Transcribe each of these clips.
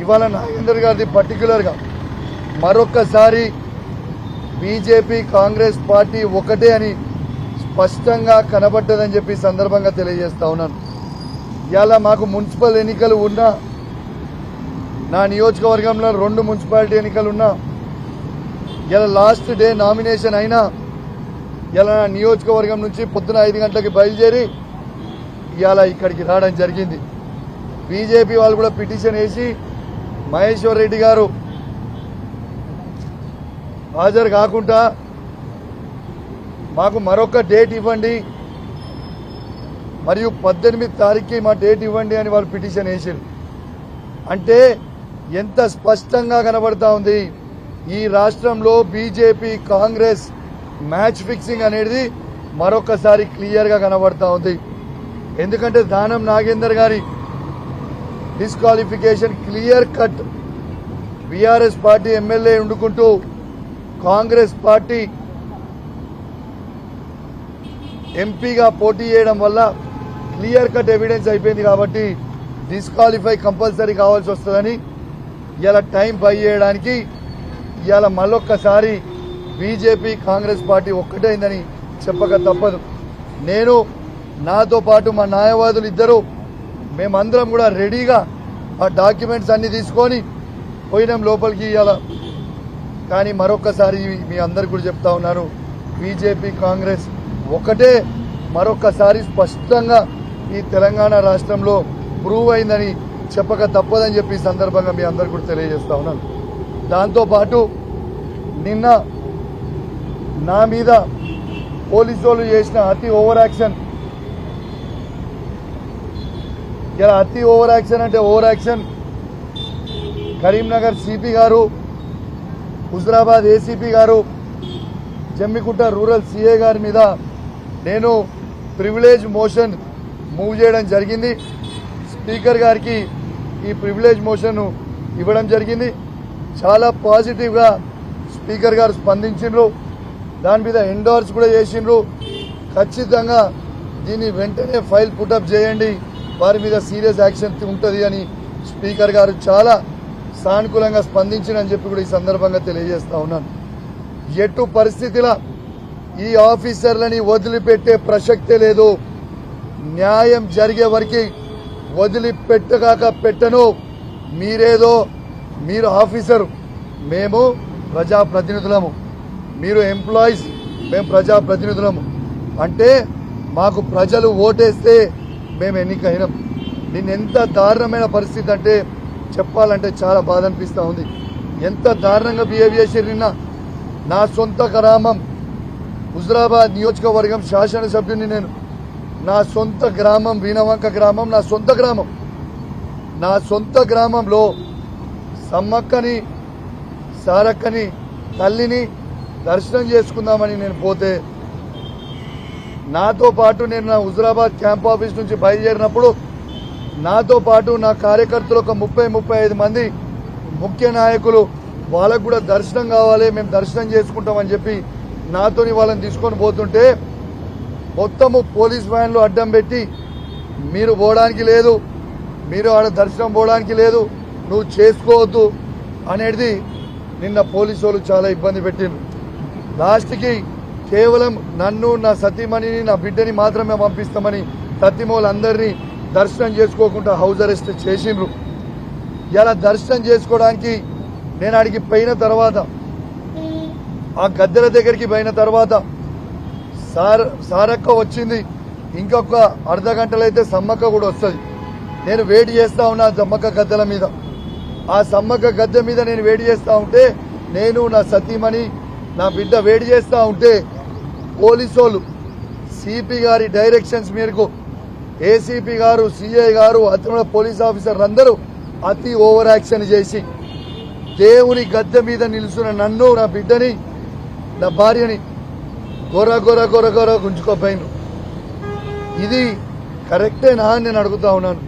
ఇవాళ నాగేందర్ గారిది పర్టికులర్గా మరొక్కసారి బీజేపీ కాంగ్రెస్ పార్టీ ఒకటే అని స్పష్టంగా కనబడ్డదని చెప్పి సందర్భంగా తెలియజేస్తా ఉన్నాను. ఇవాళ మాకు మున్సిపల్ ఎన్నికలు ఉన్నా, నా నియోజకవర్గంలో 2 మున్సిపాలిటీ ఎన్నికలు ఉన్నా, ఇలా లాస్ట్ డే నామినేషన్ అయినా ఇలా నా నియోజకవర్గం నుంచి పొద్దున 5 గంటలకి బయలుదేరి ఇవాళ ఇక్కడికి రావడం జరిగింది. బీజేపీ వాళ్ళు కూడా పిటిషన్ వేసి మహేశ్వర్ రెడ్డి గారు హాజరు కాకుండా మాకు మరొక డేట్ ఇవ్వండి, మరియు 18 తారీఖుకి మా డేట్ ఇవ్వండి అని వాళ్ళు పిటిషన్ వేసారు. అంటే ఎంత స్పష్టంగా కనబడతా ఉంది ఈ రాష్ట్రంలో బీజేపీ కాంగ్రెస్ మ్యాచ్ ఫిక్సింగ్ అనేది మరొకసారి క్లియర్గా కనబడతా ఉంది. ఎందుకంటే దానం నాగేందర్ గారి disqualification clear cut. BRS party MLA ఉండుకుంటూ కాంగ్రెస్ పార్టీ ఎంపీగా పోటీ చేయడం వల్ల క్లియర్ కట్ ఎవిడెన్స్ అయిపోయింది. కాబట్టి డిస్క్వాలిఫై కంపల్సరీ కావాల్సి వస్తుందని ఇలా టైం బై చేయడానికి ఇవాళ మళ్ళొక్కసారి బీజేపీ కాంగ్రెస్ పార్టీ ఒక్కటైందని చెప్పక తప్పదు. నేను నాతో పాటు మా న్యాయవాదులు ఇద్దరు మేమందరం కూడా రెడీగా ఆ డాక్యుమెంట్స్ అన్ని తీసుకొని పోయినాం లోపలికి ఇవాళ. కానీ మరొక్కసారి మీ అందరు కూడా చెప్తా ఉన్నారు, బీజేపీ కాంగ్రెస్ ఒకటే మరొక్కసారి స్పష్టంగా ఈ తెలంగాణ రాష్ట్రంలో ప్రూవ్ అయిందని చెప్పక తప్పదని చెప్పి ఈ సందర్భంగా మీ అందరు కూడా తెలియజేస్తా ఉన్నాను. దాంతోపాటు నిన్న నా మీద పోలీసు వాళ్ళు చేసిన అతి ఓవర్ యాక్షన్, ఇలా అతి ఓవర్ యాక్షన్ అంటే ఓవర్ యాక్షన్, కరీంనగర్ సిపి గారు, హుజరాబాద్ ఏసీపీ గారు, జమ్మికుంట రూరల్ సిఏ గారి మీద నేను ప్రివిలేజ్ మోషన్ మూవ్ చేయడం జరిగింది. స్పీకర్ గారికి ఈ ప్రివిలేజ్ మోషన్ ఇవ్వడం జరిగింది. చాలా పాజిటివ్గా స్పీకర్ గారు స్పందించిండ్రు, దాని మీద ఎండోర్స్ కూడా చేసిండ్రు. ఖచ్చితంగా దీన్ని వెంటనే ఫైల్ పుటప్ చేయండి, వారి మీద సీరియస్ యాక్షన్ ఉంటుంది అని స్పీకర్ గారు చాలా సానుకూలంగా స్పందించినని చెప్పి కూడా ఈ సందర్భంగా తెలియజేస్తా ఉన్నాను. ఎటు పరిస్థితిలో ఈ ఆఫీసర్లని వదిలిపెట్టే ప్రసక్తే లేదు. న్యాయం జరిగే వరకు వదిలిపెట్టగాక పెట్టను. మీరు ఆఫీసరు, మేము ప్రజాప్రతినిధులము, మీరు ఎంప్లాయీస్, మేము ప్రజాప్రతినిధులము. అంటే మాకు ప్రజలు ఓటేస్తే మేము ఎన్నికైనాం. నిన్న ఎంత దారుణమైన పరిస్థితి అంటే చెప్పాలంటే చాలా బాధ అనిపిస్తూ ఉంది. ఎంత దారుణంగా బిహేవ్ చేశారు. నిన్న నా సొంత గ్రామం హుజరాబాద్ నియోజకవర్గం శాసనసభ్యుని నేను, నా సొంత గ్రామం వీణవంక గ్రామం, నా సొంత గ్రామంలో సమ్మక్కని సారక్కని తల్లిని దర్శనం చేసుకుందామని నేను పోతే, నాతో పాటు నేను నా హుజరాబాద్ క్యాంప్ ఆఫీస్ నుంచి బయలుదేరినప్పుడు నాతో పాటు నా కార్యకర్తలు ఒక 30-35 మంది ముఖ్య నాయకులు, వాళ్ళకు కూడా దర్శనం కావాలి, మేము దర్శనం చేసుకుంటామని చెప్పి నాతోని వాళ్ళని తీసుకొని పోతుంటే మొత్తము పోలీస్ వ్యాన్లు అడ్డం పెట్టి మీరు పోవడానికి లేదు, మీరు ఆడ దర్శనం పోవడానికి లేదు, నువ్వు చేసుకోవద్దు అనేది నిన్న పోలీసు వాళ్ళు చాలా ఇబ్బంది పెట్టిండ్రు. లాస్ట్కి కేవలం నన్ను, నా సతీమణిని, నా బిడ్డని మాత్రమే పంపిస్తామని సతీమూలందరినీ దర్శనం చేసుకోకుండా హౌస్ అరెస్ట్ చేసిండ్రు. ఇలా దర్శనం చేసుకోవడానికి నేను అడిగి పోయిన తర్వాత, ఆ గద్దెల దగ్గరికి పోయిన తర్వాత సారక్క వచ్చింది. ఇంకొక అర్ధ గంటలో అయితే సమ్మక్క కూడా వస్తుంది. నేను వెయిట్ చేస్తా ఉన్నా సమ్మక్క గద్దెల మీద. ఆ సమ్మక్క గద్దె మీద నేను వెయిట్ చేస్తా ఉంటే, నేను, నా సతీమణి, నా బిడ్డ వెయిట్ చేస్తా ఉంటే పోలీసు వాళ్ళు సిపి గారి డైరెక్షన్స్ మేరకు ఏసీపీ గారు, సిఐ గారు, అతను పోలీస్ ఆఫీసర్లు అందరూ అతి ఓవర్ యాక్షన్ చేసి దేవుని గద్దె మీద నిలుచున్న నన్ను, నా బిడ్డని, నా భార్యని గొర్ర గుంజుకోపోయిను. ఇది కరెక్టేనా అని నేను అడుగుతా ఉన్నాను.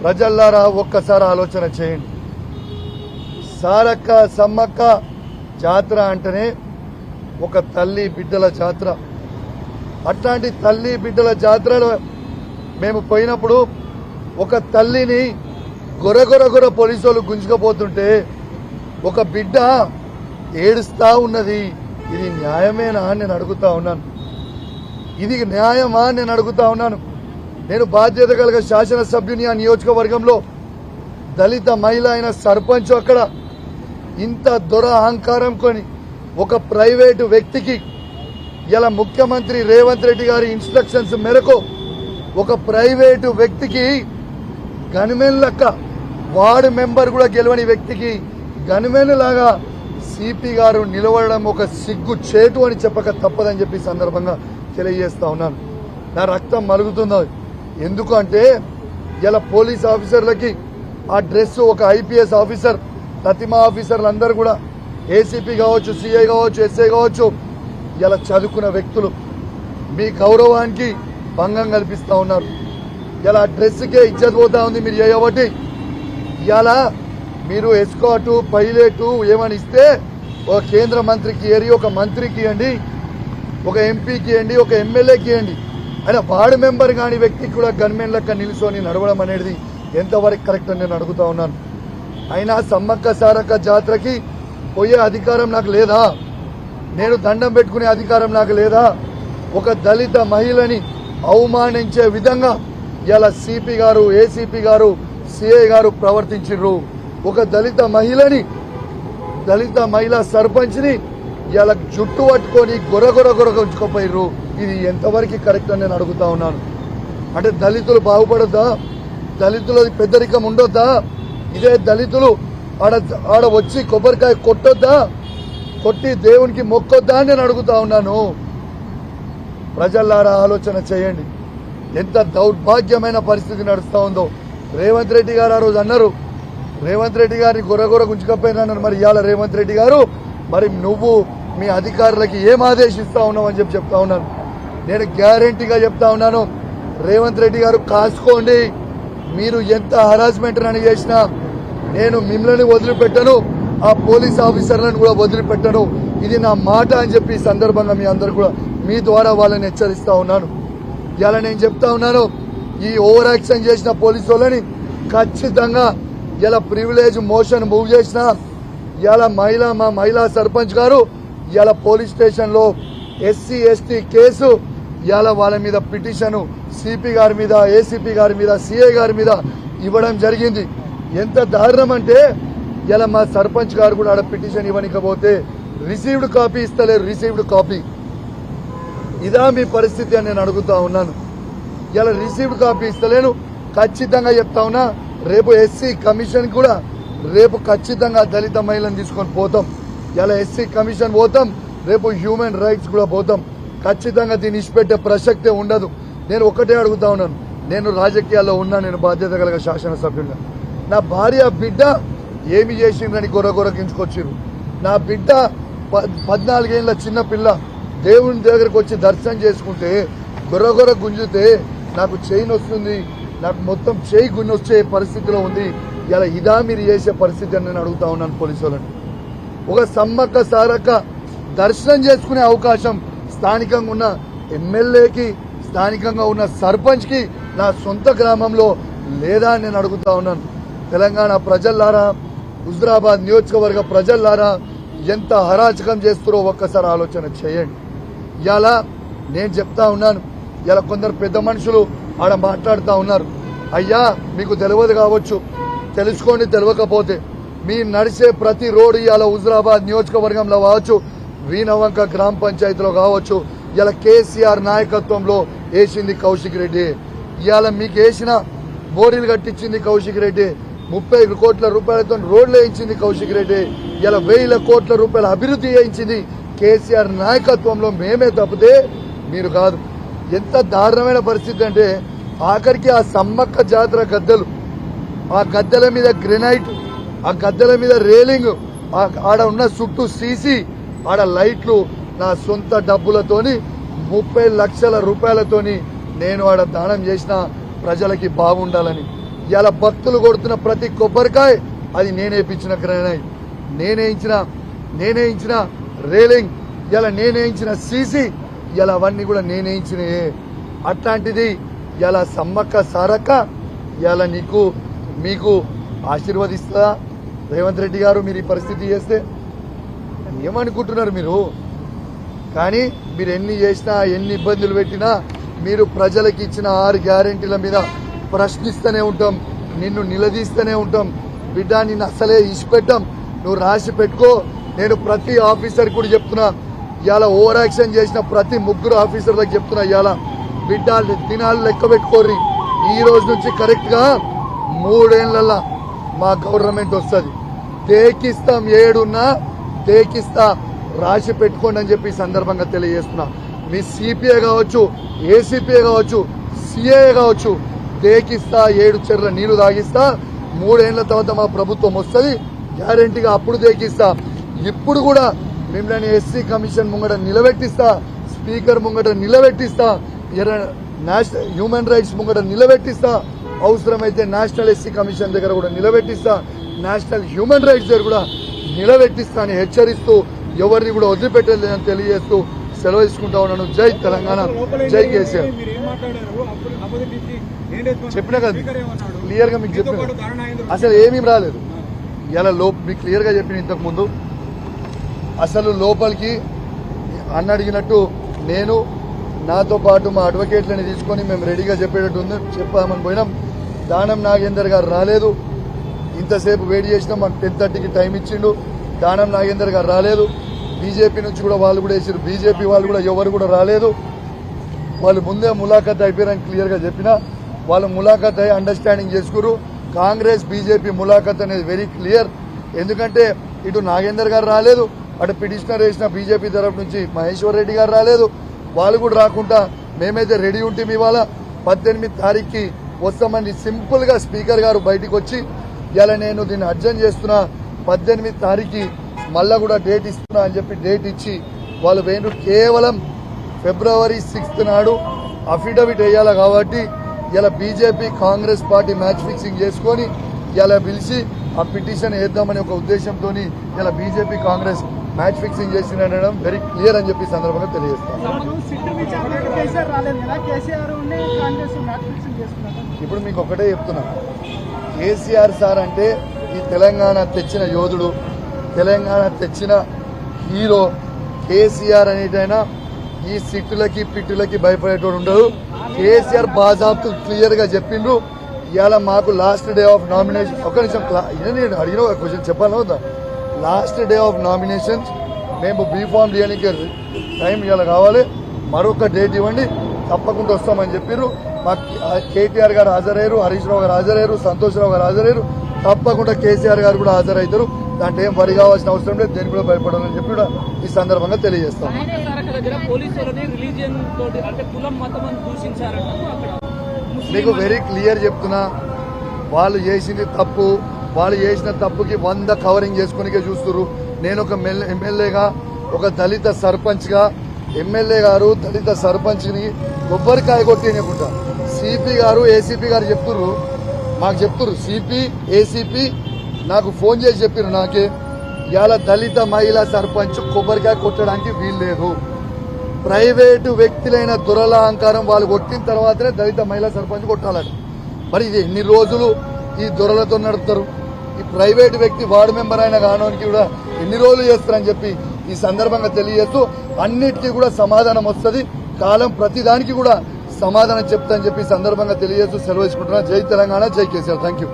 ప్రజల్లారా ఒక్కసారి ఆలోచన చేయండి. సారక్క సమ్మక్క జాతర అంటేనే ఒక తల్లి బిడ్డల జాతర. అట్లాంటి తల్లి బిడ్డల జాతరలో మేము పోయినప్పుడు ఒక తల్లిని గొర పోలీసు వాళ్ళు గుంజుకపోతుంటే ఒక బిడ్డ ఏడుస్తా ఉన్నది. ఇది న్యాయమేనా అని నేను అడుగుతా ఉన్నాను. ఇది న్యాయమా అని నేను అడుగుతా ఉన్నాను. నేను బాధ్యత కలిగిన శాసనసభ్యుని ఆ నియోజకవర్గంలో దళిత మహిళ అయిన సర్పంచ్ అక్కడ ఇంత అహంకారం కొని ఒక ప్రైవేటు వ్యక్తికి ఇలా ముఖ్యమంత్రి రేవంత్ రెడ్డి గారి ఇన్స్ట్రక్షన్స్ మేరకు ఒక ప్రైవేటు వ్యక్తికి గన్మెన్ లెక్క వార్డు మెంబర్ కూడా గెలవని వ్యక్తికి గన్మెన్ లాగా సిపి గారు నిలవడం ఒక సిగ్గు చేటు అని చెప్పక తప్పదని చెప్పి సందర్భంగా తెలియజేస్తా ఉన్నాను. నా రక్తం మరుగుతుందో ఎందుకు అంటే ఇలా పోలీస్ ఆఫీసర్లకి ఆ డ్రెస్ ఒక ఐపీఎస్ ఆఫీసర్ తతిమా ఆఫీసర్లు అందరూ కూడా ఏసీపీ కావచ్చు, సిఐ కావచ్చు, ఎస్ఐ కావచ్చు, ఇలా చదువుకున్న వ్యక్తులు మీ గౌరవానికి భంగం కల్పిస్తా ఉన్నారు. ఇలా డ్రెస్కే ఇజ్జత్ పోతా ఉంది. మీరు చేయబట్టి ఇలా మీరు ఎస్కాటు పైలట్ ఏమని ఇస్తే ఒక కేంద్ర మంత్రికి ఏరి ఒక మంత్రికి ఇవ్వండి, ఒక ఎంపీకి ఇవ్వండి, ఒక ఎమ్మెల్యేకి ఇవ్వండి. అయినా వార్డు మెంబర్ కాని వ్యక్తికి కూడా గన్మెన్ లెక్క నిలుసొని నడవడం అనేది ఎంతవరకు కరెక్ట్ అని నేను అడుగుతా ఉన్నాను. అయినా సమ్మక్క సారక్క జాతరకి పోయే అధికారం నాకు లేదా? నేను దండం పెట్టుకునే అధికారం నాకు లేదా? ఒక దళిత మహిళని అవమానించే విధంగా ఇలా సిపి గారు, ఏసీపీ గారు, సిఐ గారు ప్రవర్తించారు. ఒక దళిత మహిళా సర్పంచ్ని ఇలా జుట్టు పట్టుకొని గొర ఉంచుకోపోయారు. ఇది ఎంతవరకు కరెక్ట్ అని నేను అడుగుతా ఉన్నాను. అంటే దళితులు బాగుపడొద్దా? దళితులది పెద్దరికం ఉండొద్దా? ఇదే దళితులు ఆడ వచ్చి కొబ్బరికాయ కొట్టొద్దా? కొట్టి దేవునికి మొక్కొద్దా అని నేను అడుగుతా ఉన్నాను. ప్రజల్లారా ఆలోచన చేయండి. ఎంత దౌర్భాగ్యమైన పరిస్థితి నడుస్తా ఉందో. రేవంత్ రెడ్డి గారు ఆ రోజు అన్నారు, రేవంత్ రెడ్డి గారిని గొర్రె గుంజుకపోయినా. మరి ఇవాళ రేవంత్ రెడ్డి గారు మరి నువ్వు మీ అధికారులకి ఏం ఆదేశిస్తా ఉన్నావు అని చెప్తా ఉన్నాను. నేను గ్యారంటీగా చెప్తా ఉన్నాను, రేవంత్ రెడ్డి గారు కాసుకోండి. మీరు ఎంత హరాస్మెంట్ అని చేసినా నేను మిమ్మల్ని వదిలిపెట్టను, ఆ పోలీస్ ఆఫీసర్లను కూడా వదిలిపెట్టను. ఇది నా మాట అని చెప్పి ఈ సందర్భంగా మీ అందరు కూడా మీ ద్వారా వాళ్ళని హెచ్చరిస్తా ఉన్నాను. ఇలా నేను చెప్తా ఉన్నాను, ఈ ఓవర్ యాక్షన్ చేసిన పోలీసు వాళ్ళని ఖచ్చితంగా ఇలా ప్రివిలేజ్ మోషన్ మూవ్ చేసిన ఇలా మా మహిళా సర్పంచ్ గారు ఇలా పోలీస్ స్టేషన్ లో ఎస్సీ ఎస్టీ కేసు ఇలా వాళ్ళ మీద పిటిషన్ సిపి గారి మీద, ఏసీపీ గారి మీద, సిఐ గారి మీద ఇవ్వడం జరిగింది. ఎంత దారుణం అంటే ఇలా మా సర్పంచ్ గారు కూడా ఆడ పిటిషన్ ఇవ్వనికపోతే రిసీవ్డ్ కాపీ ఇస్తలేరు. రిసీవ్డ్ కాపీ ఇదా మీ పరిస్థితి అని నేను అడుగుతా ఉన్నాను. ఇలా రిసీవ్డ్ కాపీ ఇస్తలేను. ఖచ్చితంగా చెప్తా ఉన్నా, రేపు ఎస్సీ కమిషన్ కూడా రేపు ఖచ్చితంగా దళిత మహిళను తీసుకొని పోతాం. ఇలా ఎస్సీ కమిషన్ పోతాం, రేపు హ్యూమన్ రైట్స్ కూడా పోతాం. ఖచ్చితంగా దీన్ని ఇచ్చిపెట్టే ప్రసక్తే ఉండదు. నేను ఒకటే అడుగుతా ఉన్నాను, నేను రాజకీయాల్లో ఉన్నా, నేను బాధ్యత కలిగిన శాసనసభ్యులుగా. నా భార్య బిడ్డ ఏమి చేసిందని గొర్రెగించుకొచ్చిర్రు. నా బిడ్డ 14 ఏళ్ల చిన్న పిల్ల దేవుని దగ్గరకు వచ్చి దర్శనం చేసుకుంటే గొర్రె గుంజితే నాకు చైన్ వస్తుంది, నాకు మొత్తం చేయి గుంజి వచ్చే పరిస్థితిలో ఉంది. ఇలా ఇదా మీరు చేసే పరిస్థితి అని నేను అడుగుతా ఉన్నాను పోలీసు వాళ్ళని. ఒక సమ్మక్క సారక్క దర్శనం చేసుకునే అవకాశం స్థానికంగా ఉన్న ఎమ్మెల్యేకి, స్థానికంగా ఉన్న సర్పంచ్కి నా సొంత గ్రామంలో లేదా అని నేను అడుగుతా ఉన్నాను. తెలంగాణ ప్రజల్లారా, హుజురాబాద్ నియోజకవర్గ ప్రజల్లారా, ఎంత హరాచకం చేస్తారో ఒక్కసారి ఆలోచన చేయండి. ఇలా నేను చెప్తా ఉన్నాను, ఇలా కొందరు పెద్ద మనుషులు ఆడ మాట్లాడుతూ ఉన్నారు. అయ్యా మీకు తెలియదు కావచ్చు, తెలుసుకోండి. తెలియకపోతే మీ నడిచే ప్రతి రోడ్డు ఇలా హుజురాబాద్ నియోజకవర్గంలో కావచ్చు, వీణవంక గ్రామ పంచాయతీలో కావచ్చు, ఇలా కేసీఆర్ నాయకత్వంలో వేసింది కౌశిక్ రెడ్డి. ఇవాళ మీకు వేసిన బోరీలు కట్టించింది కౌశిక్ రెడ్డి. 30 కోట్ల రూపాయలతో రోడ్లు వేయించింది కౌశిక్ రెడ్డి. ఇలా 1000 కోట్ల రూపాయల అభివృద్ధి చేయించింది కేసీఆర్ నాయకత్వంలో. మేమే తప్పితే మీరు కాదు. ఎంత దారుణమైన పరిస్థితి అంటే ఆఖరికి ఆ సమ్మక్క జాతర గద్దెలు, ఆ గద్దెల మీద గ్రెనైట్, ఆ గద్దెల మీద రేలింగ్, ఆడ ఉన్న చుట్టూ సీసీ, ఆడ లైట్లు నా సొంత డబ్బులతోని 30 లక్షల రూపాయలతోని నేను ఆడ దానం చేసిన ప్రజలకి బాగుండాలని. ఇలా భక్తులు కొడుతున్న ప్రతి కొబ్బరికాయ అది నేనే ఇచ్చిన గ్రెనైట్, నేనే ఇచ్చిన రేలింగ్, ఇలా నేనే ఇచ్చిన సీసీ, ఇలా అవన్నీ కూడా నేనే ఇచ్చినాయే. అట్లాంటిది ఇలా సమ్మక్క సారక్క ఇలా మీకు ఆశీర్వదిస్తా రేవంత్ రెడ్డి గారు మీరు ఈ పరిస్థితి చేస్తే ఏమనుకుంటున్నారు మీరు? కానీ మీరు ఎన్ని చేసినా ఎన్ని ఇబ్బందులు పెట్టినా మీరు ప్రజలకు ఇచ్చిన 6 గ్యారెంటీల మీద ప్రశ్నిస్తూనే ఉంటాం, నిన్ను నిలదీస్తూనే ఉంటాం. బిడ్డ నిన్ను అసలే ఇచ్చిపెట్టాం, నువ్వు రాసి పెట్టుకో. నేను ప్రతి ఆఫీసర్ కూడా చెప్తున్నా, ఇవాళ ఓవర్ యాక్షన్ చేసిన ప్రతి 3 ఆఫీసర్లకు చెప్తున్నా, ఇవాళ బిడ్డ దినాలు లెక్క పెట్టుకోర్రి. ఈ రోజు నుంచి కరెక్ట్ గా 3 ఏళ్లలో మా గవర్నమెంట్ వస్తుంది. తేకిస్తాం, ఏడున్నా తేకిస్తా, రాసి పెట్టుకోండి అని చెప్పి సందర్భంగా తెలియజేస్తున్నా. మీ సిపిఐ కావచ్చు, ఏసీపీఏ కావచ్చు, సిఏ కావచ్చు, తేకిస్తా, 7 చెర్ల నీళ్లు తాగిస్తా. 3 ఏళ్ల తర్వాత మా ప్రభుత్వం వస్తుంది, గ్యారెంటీగా అప్పుడు తేకిస్తా. ఇప్పుడు కూడా మిమ్మల్ని ఎస్సీ కమిషన్ ముంగట నిలబెట్టిస్తా, స్పీకర్ ముంగట నిలబెట్టిస్తా, నేషనల్ హ్యూమన్ రైట్స్ ముంగట నిలబెట్టిస్తా, అవసరమైతే నేషనల్ ఎస్సీ కమిషన్ దగ్గర కూడా నిలబెట్టిస్తా, నేషనల్ హ్యూమన్ రైట్స్ దగ్గర కూడా నిలబెట్టిస్తా అని హెచ్చరిస్తూ ఎవరిని కూడా వదిలిపెట్టలేదని తెలియజేస్తూ సెలవు తీసుకుంటా ఉన్నాను. జై తెలంగాణ, జై కేసీఆర్. చెప్పినా కదా క్లియర్ గా మీకు చెప్పిన, అసలు ఏమీ రాలేదు. ఇలా మీకు క్లియర్ గా చెప్పిన ఇంతకు ముందు అసలు లోపలికి అన్న అడిగినట్టు నేను నాతో పాటు మా అడ్వకేట్లని తీసుకొని మేము రెడీగా చెప్పేటట్టు ఉంది, చెప్పామని పోయినాం. దానం నాగేందర్ గారు రాలేదు, ఇంతసేపు వెయిట్ చేసినాం. మాకు 10:30కి టైం ఇచ్చిండు, దానం నాగేందర్ గారు రాలేదు. బీజేపీ నుంచి కూడా వాళ్ళు కూడా వేసారు, బీజేపీ వాళ్ళు కూడా ఎవరు కూడా రాలేదు. వాళ్ళు ముందే ములాఖత్ అయిపోయారని క్లియర్ గా చెప్పినా, వాళ్ళు ములాఖత్ అయ్యి అండర్స్టాండింగ్ చేసుకున్నారు. కాంగ్రెస్ బీజేపీ ములాఖత్ అనేది వెరీ క్లియర్. ఎందుకంటే ఇటు నాగేందర్ గారు రాలేదు, అటు పిటిషనర్ వేసిన బీజేపీ తరఫు నుంచి మహేశ్వర్ రెడ్డి గారు రాలేదు. వాళ్ళు కూడా రాకుండా మేమైతే రెడీ ఉంటాం. ఇవాళ 18 తారీఖుకి వస్తామని సింపుల్ గా స్పీకర్ గారు బయటకు వచ్చి ఇలా నేను దీన్ని అర్జెంట్ చేస్తున్నా, 18 తారీఖుకి మళ్ళా కూడా డేట్ ఇస్తున్నా అని చెప్పి డేట్ ఇచ్చి వాళ్ళు వేణు కేవలం ఫిబ్రవరి 6 నాడు అఫిడవిట్ వేయాలి. కాబట్టి ఇలా BJP Congress party match fixing చేసుకొని ఇలా పిలిచి ఆ పిటిషన్ వేద్దామనే ఒక ఉద్దేశంతో ఇలా బీజేపీ కాంగ్రెస్ మ్యాచ్ ఫిక్సింగ్ చేసిందనడం వెరీ క్లియర్ అని చెప్పి సందర్భంగా తెలియజేస్తాను. ఇప్పుడు మీకు ఒకటే చెప్తున్నా, కేసీఆర్ సార్ అంటే ఈ తెలంగాణ తెచ్చిన యోధుడు, తెలంగాణ తెచ్చిన హీరో. కేసీఆర్ అనేటైనా ఈ సిట్టులకి పిట్టులకి భయపడేటోడు ఉండదు. కేసీఆర్ బాజాబ్తు క్లియర్ గా చెప్పిండ్రు. ఇవాళ మాకు లాస్ట్ డే ఆఫ్ నామినేషన్, ఒక నిమిషం నేను అడిగిన ఒక క్వశ్చన్ చెప్పాలి అవుతా. లాస్ట్ డే ఆఫ్ నామినేషన్స్ మేము బీఫామ్ చేయడానికి టైం ఇవాళ కావాలి, మరొక డేట్ ఇవ్వండి, తప్పకుండా వస్తామని చెప్పారు. మాకు కేటీఆర్ గారు హాజరయ్యారు, హరీష్ రావు గారు హాజరయ్యారు, సంతోష్ రావు గారు హాజరయ్యారు. తప్పకుండా కేసీఆర్ గారు కూడా హాజరవుతారు. దాంట్లో ఏం వరి కావాల్సిన అవసరం లేదు, దేనికి కూడా భయపడాలని చెప్పి కూడా ఈ సందర్భంగా తెలియజేస్తాం. మీకు వెరీ క్లియర్ చెప్తున్నా, వాళ్ళు చేసింది తప్పు, వాళ్ళు చేసిన తప్పుకి 100 కవరింగ్ చేసుకునికే చూస్తున్నారు. నేను ఒక ఎమ్మెల్యేగా, ఒక దళిత సర్పంచ్ గా, ఎమ్మెల్యే గారు దళిత సర్పంచ్ ని కొబ్బరికాయ కొట్టేయకుండా సిపి గారు ఏసీపీ గారు చెప్తున్నారు, మాకు చెప్తున్నారు. సిపి ఏసీపీ నాకు ఫోన్ చేసి చెప్పారు, నాకే ఇవాళ దళిత మహిళా సర్పంచ్ కొబ్బరికాయ కొట్టడానికి వీల్లేదు. ప్రైవేటు వ్యక్తులైన దురలహంకారం వాళ్ళు కొట్టిన తర్వాతనే దళిత మహిళా సర్పంచ్ కొట్టాలని. మరి ఇది ఎన్ని రోజులు ఈ దొరలతో నడుపుతారు? ఈ ప్రైవేటు వ్యక్తి వార్డు మెంబర్ అయిన కానోనికి కూడా ఎన్ని రోజులు చేస్తారని చెప్పి ఈ సందర్భంగా తెలియజేస్తూ, అన్నిటికీ కూడా సమాధానం వస్తుంది, కాలం ప్రతిదానికి కూడా సమాధానం చెప్తా అని చెప్పి సందర్భంగా తెలియజేస్తూ సెలవు తీసుకుంటున్నా. జై తెలంగాణ, జై కేసీఆర్. Thank you.